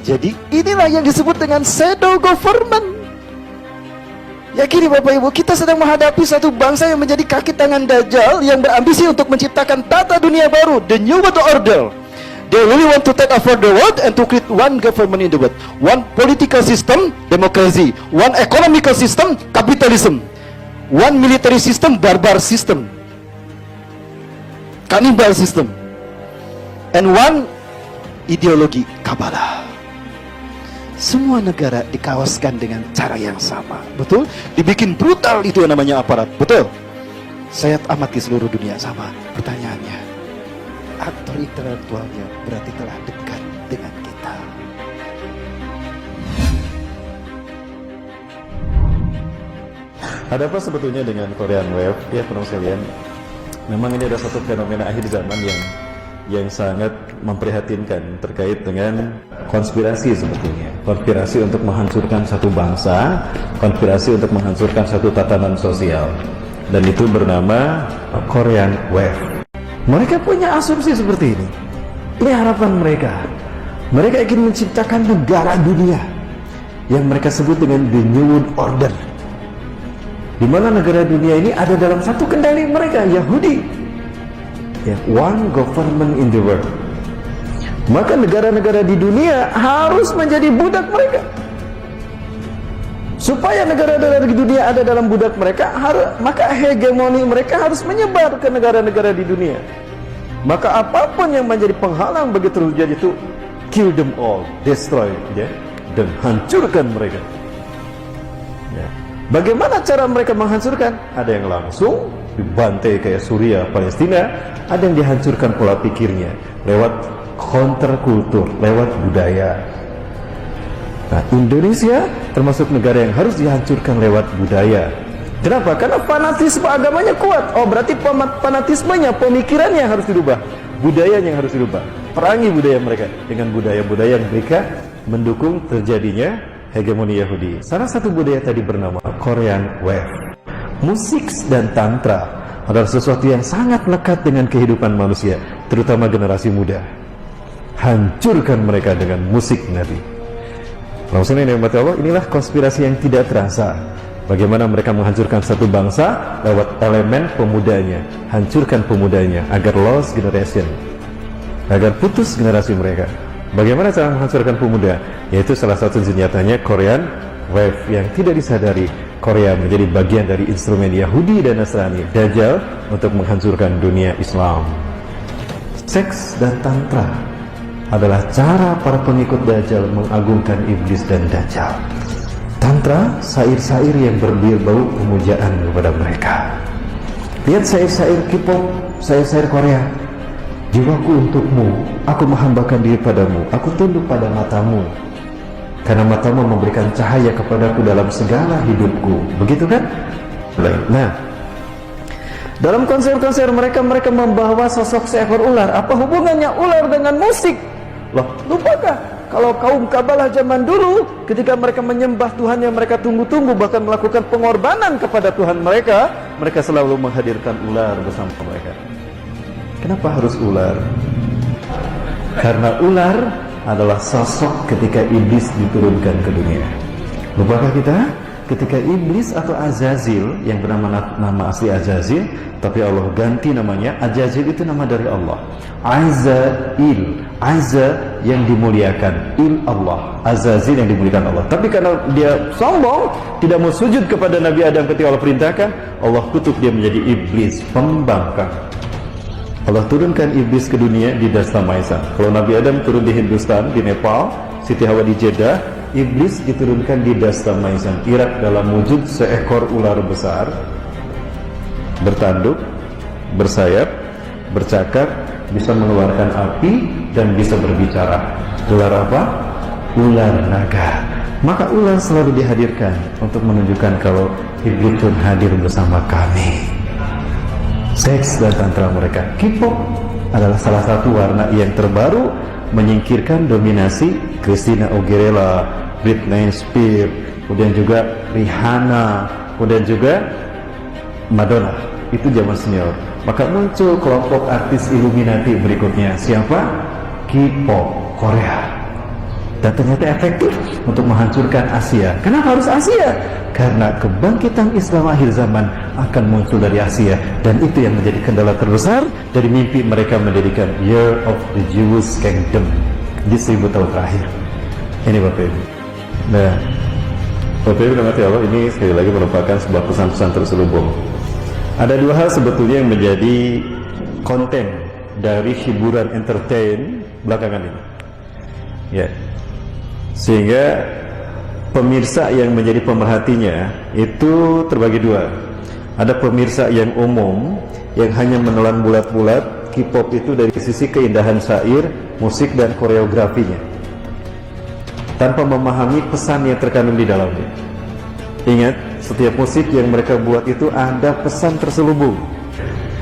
Jadi inilah yang disebut dengan shadow government. Yakini Bapak Ibu, kita sedang menghadapi satu bangsa yang menjadi kaki tangan Dajjal, yang berambisi untuk menciptakan tata dunia baru, the new world order. They really want to take over the world and to create one government in the world, one political system, democracy, one economical system, capitalism, one military system, barbar system, cannibal system, and one ideologi Kabbalah. Semua negara dikawaskan dengan cara yang sama, betul? Dibikin brutal, itu yang namanya aparat, betul? Saya amati seluruh dunia sama. Pertanyaannya, aktor intelektualnya berarti telah dekat dengan kita. Ada apa sebetulnya dengan Korean Wave? Ya, penuh sekalian. Memang ini ada satu fenomena akhir zaman yang sangat memprihatinkan terkait dengan konspirasi sebetulnya. Konspirasi untuk menghancurkan satu bangsa, konspirasi untuk menghancurkan satu tatanan sosial. Dan itu bernama Korean Wave. Mereka punya asumsi seperti ini. Ini harapan mereka. Mereka ingin menciptakan negara dunia yang mereka sebut dengan the new world order, di mana negara dunia ini ada dalam satu kendali mereka, Yahudi. Ya, one government in the world. Maka negara-negara di dunia harus menjadi budak mereka. Supaya negara-negara di dunia ada dalam budak mereka, maka hegemoni mereka harus menyebar ke negara-negara di dunia. Maka apapun yang menjadi penghalang bagi terwujudnya itu, kill them all, destroy, ya, dan hancurkan mereka. Ya. Bagaimana cara mereka menghancurkan? Ada yang langsung dibantai kayak Suriah, Palestina. Ada yang dihancurkan pola pikirnya lewat counterkultur, lewat budaya. Nah, Indonesia termasuk negara yang harus dihancurkan lewat budaya. Kenapa? Karena fanatisme agamanya kuat. Oh, berarti fanatismenya, pemikirannya harus dirubah, budayanya yang harus dirubah. Perangi budaya mereka dengan budaya-budaya yang mereka mendukung terjadinya hegemoni Yahudi. Salah satu budaya tadi bernama Korean Wave. Musik dan tantra adalah sesuatu yang sangat lekat dengan kehidupan manusia, terutama generasi muda. Hancurkan mereka dengan musik Nabi. Langsung ini, Allah, inilah konspirasi yang tidak terasa. Bagaimana mereka menghancurkan satu bangsa lewat elemen pemudanya. Hancurkan pemudanya agar lost generation, agar putus generasi mereka. Bagaimana cara menghancurkan pemuda? Yaitu salah satu senjatanya Korean Wave, yang tidak disadari Korea menjadi bagian dari instrumen Yahudi dan Nasrani, Dajjal, untuk menghancurkan dunia Islam. Seks dan tantra adalah cara para pengikut Dajjal mengagungkan iblis dan Dajjal. Tantra, syair-syair yang berbau pemujaan kepada mereka. Lihat syair-syair K-pop, syair-syair Korea. Jiwaku untukmu, aku menghambakan diri padamu, aku tunduk pada matamu, karena matamu memberikan cahaya kepadaku dalam segala hidupku. Begitu kan? Nah, dalam konser-konser mereka membawa sosok seekor ular. Apa hubungannya ular dengan musik? Loh, lupakah kalau kaum Kabbalah zaman dulu, ketika mereka menyembah Tuhan yang mereka tunggu-tunggu, bahkan melakukan pengorbanan kepada Tuhan mereka, mereka selalu menghadirkan ular bersama mereka. Kenapa harus ular? Karena ular adalah sosok ketika iblis diturunkan ke dunia. Lupakah kita? Ketika iblis atau Azazil, yang bernama nama asli Azazil, tapi Allah ganti namanya. Azazil itu nama dari Allah. Azail, Azza yang dimuliakan, Il Allah, Azazil yang dimuliakan Allah. Tapi karena dia sombong, tidak mau sujud kepada Nabi Adam ketika Allah perintahkan, Allah kutuk dia menjadi iblis, pembangkang. Allah turunkan iblis ke dunia di Dastamaisan. Kalau Nabi Adam turun di Hindustan, di Nepal, Siti Hawa di Jeddah, iblis diturunkan di Dastamaisan, Irak, dalam wujud seekor ular besar, bertanduk, bersayap, bercakap, bisa mengeluarkan api, dan bisa berbicara. Ular apa? Ular naga. Maka ular selalu dihadirkan untuk menunjukkan kalau iblis pun hadir bersama kami. Seks dan tantra mereka. K-pop adalah salah satu warna yang terbaru, menyingkirkan dominasi Christina Aguilera, Britney Spears, kemudian juga Rihanna, kemudian juga Madonna. Itu zaman senior. Maka muncul kelompok artis Illuminati berikutnya. Siapa? K-pop Korea. dan ternyata efektif untuk menghancurkan Asia. Kenapa harus Asia? Karena kebangkitan Islam akhir zaman akan muncul dari Asia, dan itu yang menjadi kendala terbesar dari mimpi mereka mendirikan Year of the Jewish Kingdom di 1000 tahun terakhir. Ini Bapak Ibu. Nah, Bapak Ibu mengerti apa? Ini sekali lagi merupakan sebuah pesan-pesan terselubung. Ada dua hal sebetulnya yang menjadi konten dari hiburan entertain belakangan ini. Ya. Sehingga pemirsa yang menjadi pemerhatinya itu terbagi dua. Ada pemirsa yang umum yang hanya menelan bulat-bulat K-pop itu dari sisi keindahan syair, musik dan koreografinya, tanpa memahami pesan yang terkandung di dalamnya. Ingat, setiap musik yang mereka buat itu ada pesan terselubung.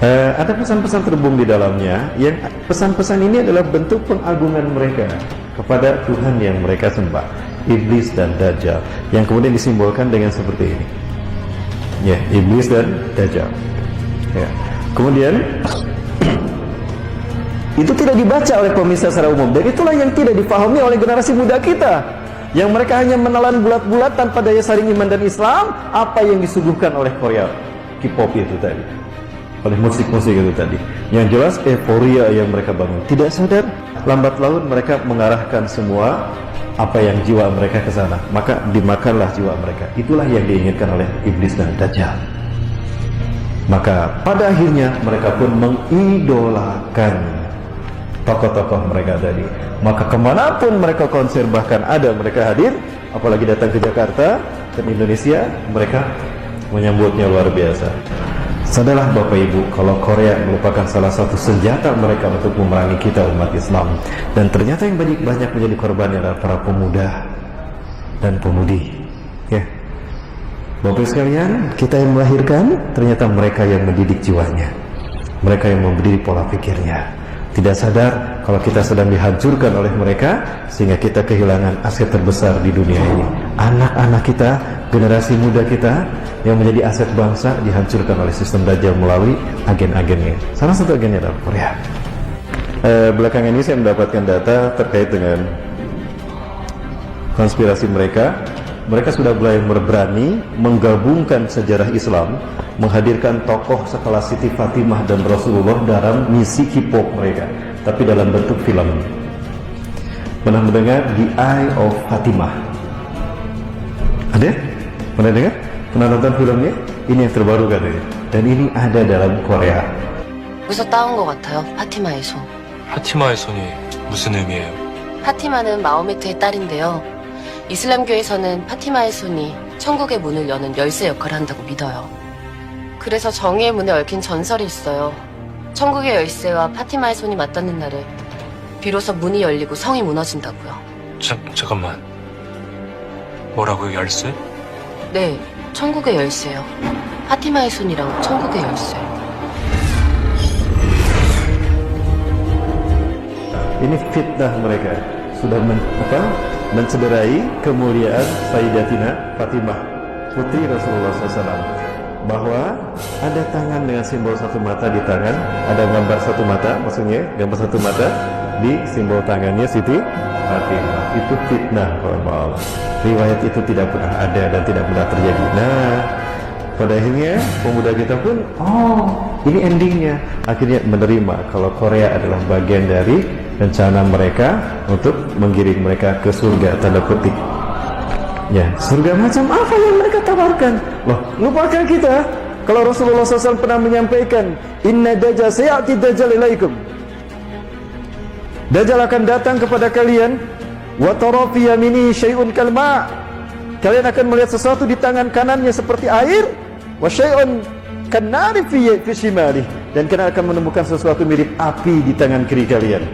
Ada pesan-pesan terselubung di dalamnya, yang pesan-pesan ini adalah bentuk pengagungan mereka kepada Tuhan yang mereka sembah, iblis dan dajjal, yang kemudian disimbolkan dengan seperti ini. Ya, iblis dan dajjal. Ya. Kemudian itu tidak dibaca oleh pemirsa secara umum, dan itulah yang tidak dipahami oleh generasi muda kita, yang mereka hanya menelan bulat-bulat tanpa daya saring iman dan Islam apa yang disuguhkan oleh Korea K-pop itu tadi, oleh musik-musik itu tadi. Yang jelas euforia yang mereka bangun, tidak sadar lambat laun mereka mengarahkan semua apa yang jiwa mereka ke sana, maka dimakanlah jiwa mereka. Itulah yang diinginkan oleh iblis dan dajjal. Maka pada akhirnya mereka pun mengidolakan tokoh-tokoh mereka tadi. Maka kemanapun mereka konser, bahkan ada mereka hadir, apalagi datang ke Jakarta dan Indonesia, mereka menyambutnya luar biasa. Sadarlah Bapak Ibu, kalau Korea merupakan salah satu senjata mereka untuk memerangi kita umat Islam. Dan ternyata yang banyak menjadi korbannya adalah para pemuda dan pemudi. Ya, Bapak sekalian, kita yang melahirkan, ternyata mereka yang mendidik jiwanya, mereka yang mendidik pola pikirnya. Tidak sadar kalau kita sedang dihancurkan oleh mereka, sehingga kita kehilangan aset terbesar di dunia ini. Anak-anak kita, generasi muda kita yang menjadi aset bangsa dihancurkan oleh sistem dajjal melalui agen-agennya. Salah satu agennya adalah Korea. Belakangan ini saya mendapatkan data terkait dengan konspirasi mereka. Mereka sudah mulai berani menggabungkan sejarah Islam, menghadirkan tokoh sekelas Siti Fatimah dan Rasulullah dalam misi K-pop mereka, tapi dalam bentuk film. Pernah mendengar The Eye of Fatimah? Ada? Pernah dengar? Pernah nonton filmnya? Ini yang terbaru katanya. Dan ini ada dalam Korea. 어디서 따온 것 같아요? 파티마의 손. 파티마의 손이 무슨 의미예요? 파티마는 마호메트의 딸인데요. 이슬람교에서는 파티마의 손이 천국의 문을 여는 열쇠 역할을 한다고 믿어요. 그래서 정의의 문에 얽힌 전설이 있어요. 천국의 열쇠와 파티마의 손이 맞닿는 날에 비로소 문이 열리고 성이 무너진다고요. 잠깐만. 뭐라고요? 열쇠? 네, 천국의 열쇠요. 파티마의 손이랑 천국의 열쇠. Ini fitnah mereka, sudah mencederai kemuliaan Sayyidatina Fatimah, putri Rasulullah SAW, bahwa ada tangan dengan simbol satu mata di tangan, ada gambar satu mata, maksudnya gambar satu mata di simbol tangannya Siti Fatimah. Itu fitnah Allah. Riwayat itu tidak pernah ada dan tidak pernah terjadi. Nah, pada akhirnya pemuda kita pun, ini endingnya, akhirnya menerima kalau Korea adalah bagian dari rencana mereka untuk menggiring mereka ke surga, tanda petik. Ya, surga macam apa yang mereka tawarkan? Loh, lupakan kita kalau Rasulullah SAW pernah menyampaikan, Inna dajjal sayati dajjal ilaikum. Dajjal akan datang kepada kalian, wa tara fi yamini syai'un kalma. Kalian akan melihat sesuatu di tangan kanannya seperti air, wa syai'un kannari fi shimali, dan kalian akan menemukan sesuatu mirip api di tangan kiri kalian.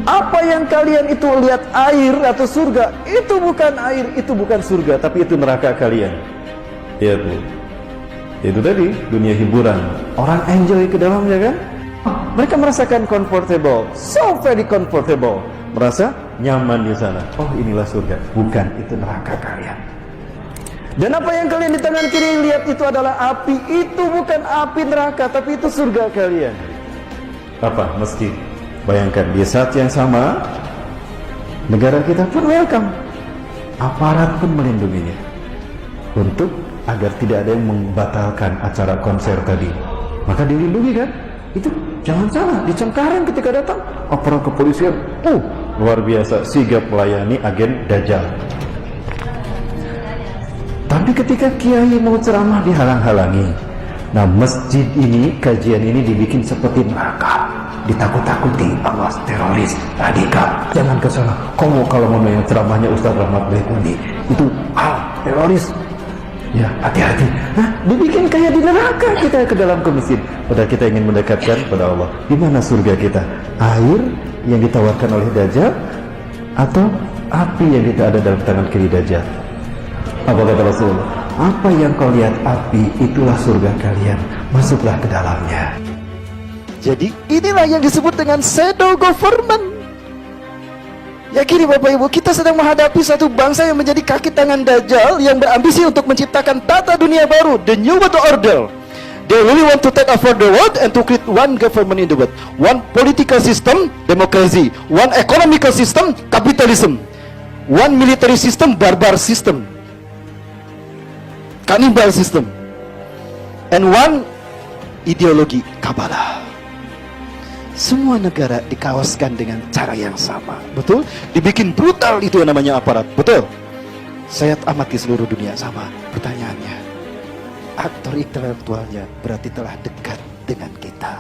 Apa yang kalian itu lihat air atau surga, itu bukan air, itu bukan surga, tapi itu neraka kalian. Lihat Bu, itu tadi dunia hiburan, orang enjoy ke dalamnya kan. Mereka merasakan comfortable, so very comfortable, merasa nyaman di sana. Oh, inilah surga, bukan, itu neraka kalian. Dan apa yang kalian di tangan kiri lihat itu adalah api, itu bukan api neraka, tapi itu surga kalian. Apa? Meski bayangkan di saat yang sama Negara kita pun welcome, aparat pun melindunginya untuk agar tidak ada yang membatalkan acara konser tadi. Maka dilindungi kan? Itu jangan salah, di Cengkareng ketika datang aparat kepolisian, luar biasa sigap melayani agen Dajjal. Tapi ketika kiai mau ceramah dihalang-halangi. Nah, masjid ini, kajian ini dibikin seperti neraka, ditakut-takuti, awas teroris, radikal, jangan ke sana. Kamu kalau mau yang ceramahnya Ustaz Rahmat Baikundi itu teroris, ya hati-hati. Nah, dibikin kayak di neraka kita ke dalam ke masjid. Padahal kita ingin mendekatkan pada Allah. Di mana surga kita? Air yang ditawarkan oleh Dajjal atau api yang ada dalam tangan kiri Dajjal? Apa kata Rasul? Apa yang kau lihat api, itulah surga kalian. Masuklah ke dalamnya. Jadi inilah yang disebut dengan shadow government. Yakini Bapak Ibu, kita sedang menghadapi satu bangsa yang menjadi kaki tangan Dajjal, yang berambisi untuk menciptakan tata dunia baru, the new world order. They really want to take over the world and to create one government in the world, one political system, democracy, one economical system, capitalism, one military system, barbar system, cannibal system, and one ideologi Kabbalah. Semua negara dikawaskan dengan cara yang sama, betul? Dibikin brutal, itu yang namanya aparat, betul? Saya amati seluruh dunia sama. Pertanyaannya, aktor intelektualnya berarti telah dekat dengan kita.